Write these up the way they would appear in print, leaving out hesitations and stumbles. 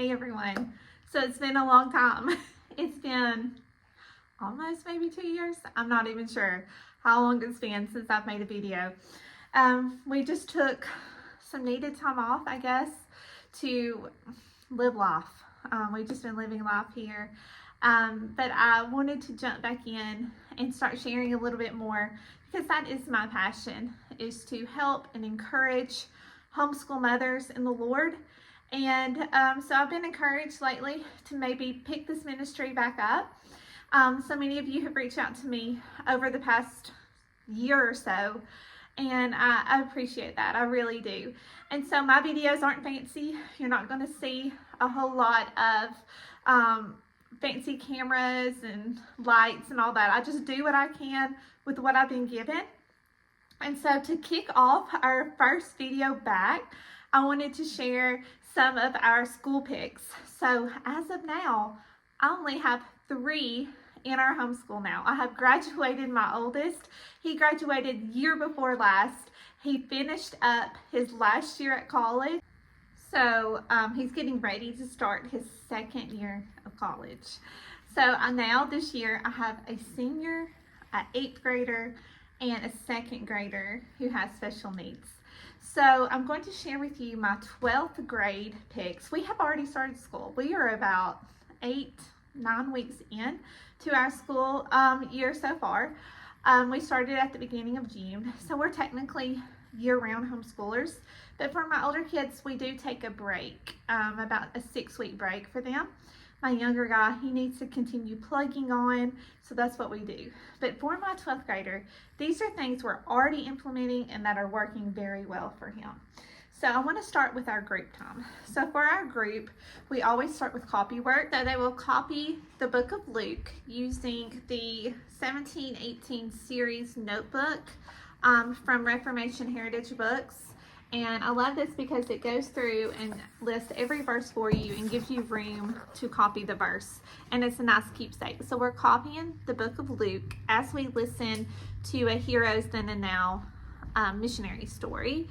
Hey everyone. So it's been a long time. It's been almost maybe 2 years. I'm not even sure how long it's been since I've made a video. We just took some needed time off, I guess, to live life. We've just been living life here. But I wanted to jump back in and start sharing a little bit more because that is my passion, is to help and encourage homeschool mothers in the Lord. And so I've been encouraged lately to maybe pick this ministry back up. So many of you have reached out to me over the past year or so, and I appreciate that. I really do. And so my videos aren't fancy. You're not going to see a whole lot of fancy cameras and lights and all that. I just do what I can with what I've been given. And so to kick off our first video back, I wanted to share some of our school picks. So as of now, I only have 3 in our homeschool now. I have graduated my oldest. He graduated year before last. He finished up his last year at college. So he's getting ready to start his 2nd year of college. So now this year I have a senior, an 8th grader, and a 2nd grader who has special needs. So I'm going to share with you my 12th grade picks. We have already started school. We are about 8-9 weeks in to our school year so far. We started at the beginning of June, so we're technically year-round homeschoolers. But for my older kids, we do take a break, about a 6-week break for them. My younger guy, he needs to continue plugging on, so that's what we do. But for my 12th grader, these are things we're already implementing and that are working very well for him. So I want to start with our group time. So for our group, we always start with copy work. So they will copy the book of Luke using the 1718 series notebook from Reformation Heritage Books. And I love this because it goes through and lists every verse for you and gives you room to copy the verse. And it's a nice keepsake. So we're copying the book of Luke as we listen to a Heroes Then and Now missionary story.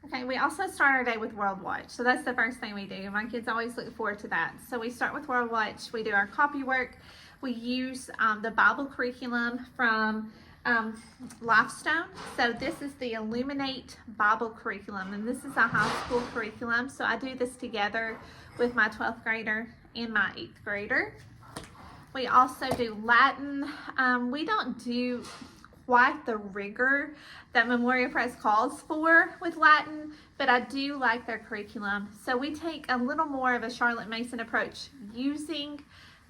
Okay, we also start our day with World Watch. So that's the first thing we do. My kids always look forward to that. So we start with World Watch. We do our copy work. We use the Bible curriculum from Lifestone. So this is the Illuminate Bible curriculum, and this is a high school curriculum. So I do this together with my 12th grader and my 8th grader. We also do Latin. We don't do quite the rigor that Memoria Press calls for with Latin, but I do like their curriculum. So we take a little more of a Charlotte Mason approach using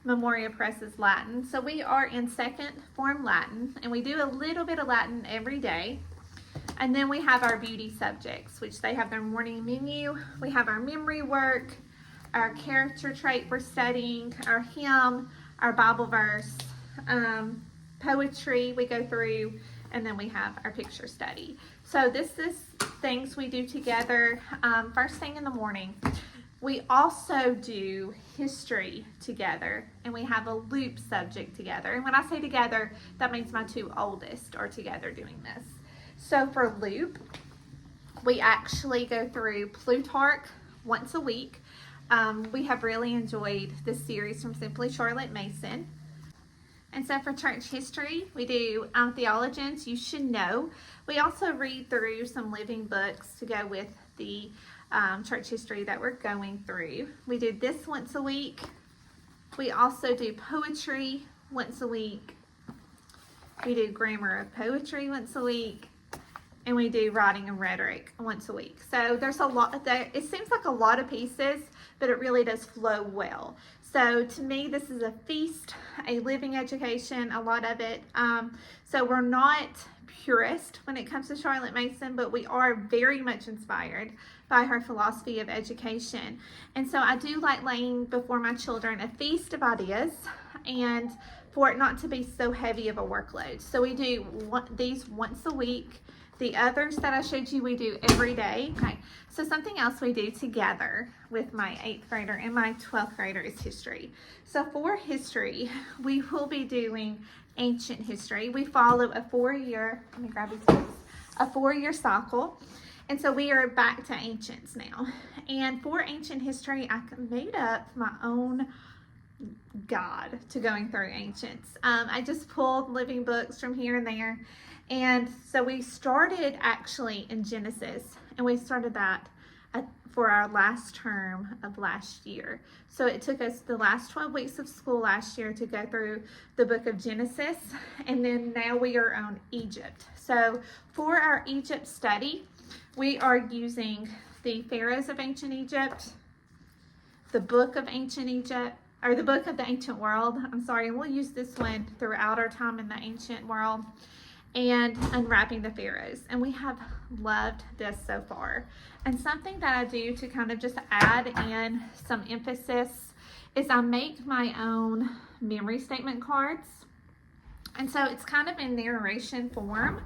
Memoria Press's Latin. So we are in 2nd form Latin, and we do a little bit of Latin every day. And then we have our beauty subjects, which they have their morning menu. We have our memory work, our character trait we're studying, our hymn, our Bible verse, poetry we go through, and then we have our picture study. So this is things we do together first thing in the morning. We also do history together, and we have a loop subject together. And when I say together, that means my 2 oldest are together doing this. So for loop, we actually go through Plutarch once a week. We have really enjoyed this series from Simply Charlotte Mason. And so for church history, we do Theologians You Should Know. We also read through some living books to go with the church history that we're going through. We do this once a week. We also do poetry once a week. We do grammar of poetry once a week. And we do writing and rhetoric once a week. So there's a lot there. It seems like a lot of pieces, but it really does flow well. So to me, this is a feast, a living education, a lot of it. So we're not purist when it comes to Charlotte Mason, but we are very much inspired by her philosophy of education. And so I do like laying before my children a feast of ideas, and for it not to be so heavy of a workload. So we do these once a week. The others that I showed you, we do every day. Okay, so something else we do together with my 8th grader and my 12th grader is history. So for history, we will be doing ancient history. We follow a 4-year, let me grab these books, a 4-year cycle. And so we are back to ancients now. And for ancient history, I made up my own guide to going through ancients. I just pulled living books from here and there. And so we started actually in Genesis, and we started that for our last term of last year. So it took us the last 12 weeks of school last year to go through the book of Genesis, and then now we are on Egypt. So for our Egypt study, we are using the Pharaohs of Ancient Egypt, the book of Ancient Egypt, or the book of the Ancient World. I'm sorry, we'll use this one throughout our time in the ancient world, and Unwrapping the Pharaohs. And we have loved this so far. And something that I do to kind of just add in some emphasis is I make my own memory statement cards. And so it's kind of in narration form.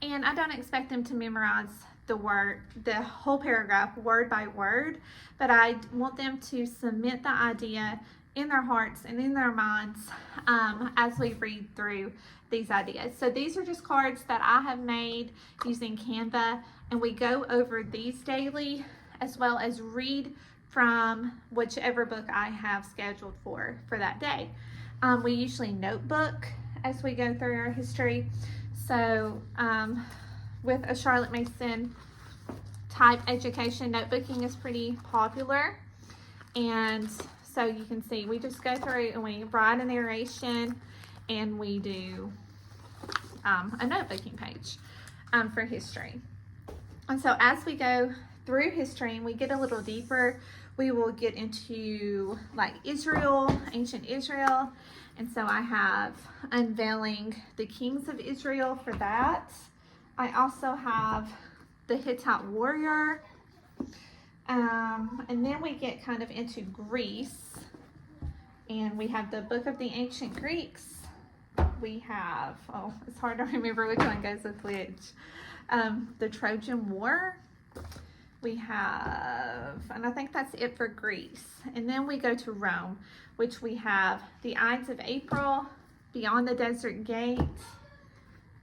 And I don't expect them to memorize the whole paragraph word by word, but I want them to cement the idea in their hearts and in their minds as we read through these ideas. So these are just cards that I have made using Canva, and we go over these daily as well as read from whichever book I have scheduled for that day. We usually notebook as we go through our history. So with a Charlotte Mason type education, notebooking is pretty popular. And so you can see we just go through and we write a narration, and we do a notebooking page for history. And so as we go through history and we get a little deeper, we will get into like Israel, ancient Israel. And so I have Unveiling the Kings of Israel for that. I also have the Hittite Warrior. And then we get kind of into Greece, and we have the Book of the Ancient Greeks. We have, oh, it's hard to remember which one goes with which. The Trojan War. We have, and I think that's it for Greece. And then we go to Rome, which we have the Ides of April, Beyond the Desert Gate,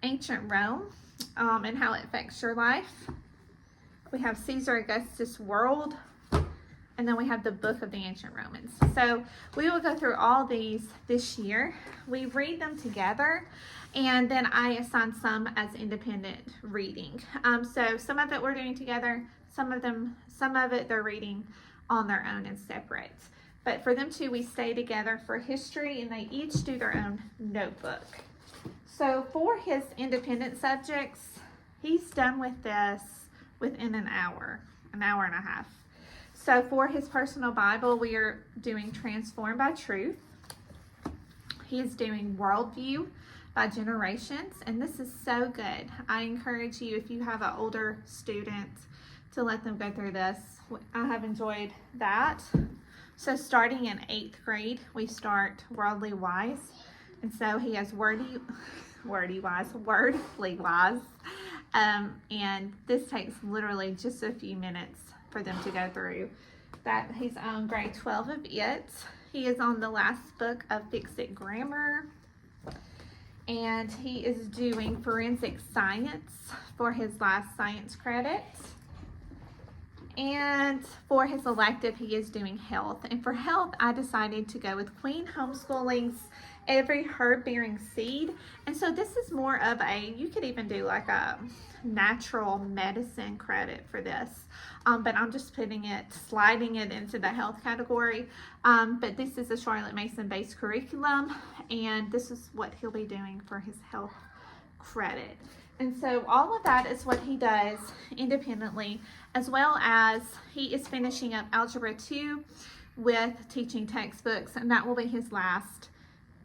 Ancient Rome, and how it affects your life. We have Caesar Augustus' World, and then we have the Book of the Ancient Romans. So we will go through all these this year. We read them together, and then I assign some as independent reading. So some of it we're doing together, some of it they're reading on their own and separate. But for them two, we stay together for history, and they each do their own notebook. So for his independent subjects, he's done with this within an hour and a half. So for his personal Bible, we are doing Transformed by Truth. He is doing Worldview by Generations, and this is so good. I encourage you, if you have an older student, to let them go through this. I have enjoyed that. So starting in 8th grade, we start Worldly Wise, and so he has Worldly Wise. And this takes literally just a few minutes for them to go through that. He's on grade 12 of it. He is on the last book of Fix It Grammar, and he is doing forensic science for his last science credit. And for his elective, he is doing health. And for health, I decided to go with Queen Homeschooling's Every Herb Bearing Seed. And so this is more of you could even do like a natural medicine credit for this. But I'm just sliding it into the health category. But this is a Charlotte Mason based curriculum, and this is what he'll be doing for his health credit. And so all of that is what he does independently, as well as he is finishing up Algebra 2 with teaching textbooks, and that will be his last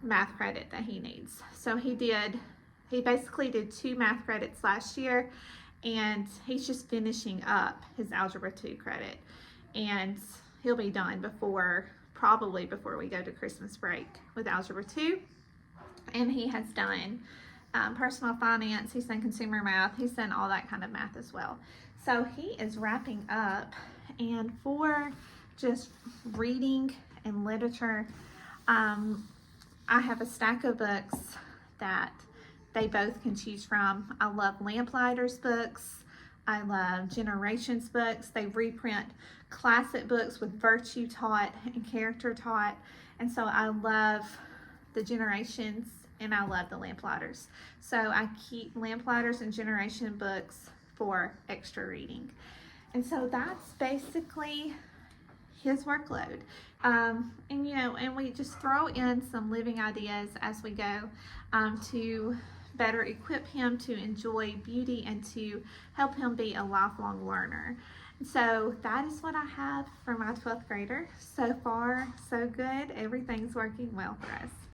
math credit that he needs. So he basically did 2 math credits last year, and he's just finishing up his Algebra 2 credit, and he'll be done probably before we go to Christmas break with Algebra 2. And he has done personal finance, he's done consumer math, he's done all that kind of math as well. So he is wrapping up, and for just reading and literature, I have a stack of books that they both can choose from. I love Lamplighter's books. I love Generations books. They reprint classic books with virtue taught and character taught. And so I love the Generations and I love the Lamplighters. So I keep Lamplighters and Generation books for extra reading. And so that's basically his workload. And you know, and we just throw in some living ideas as we go to better equip him to enjoy beauty and to help him be a lifelong learner. So that is what I have for my 12th grader. So far, so good. Everything's working well for us.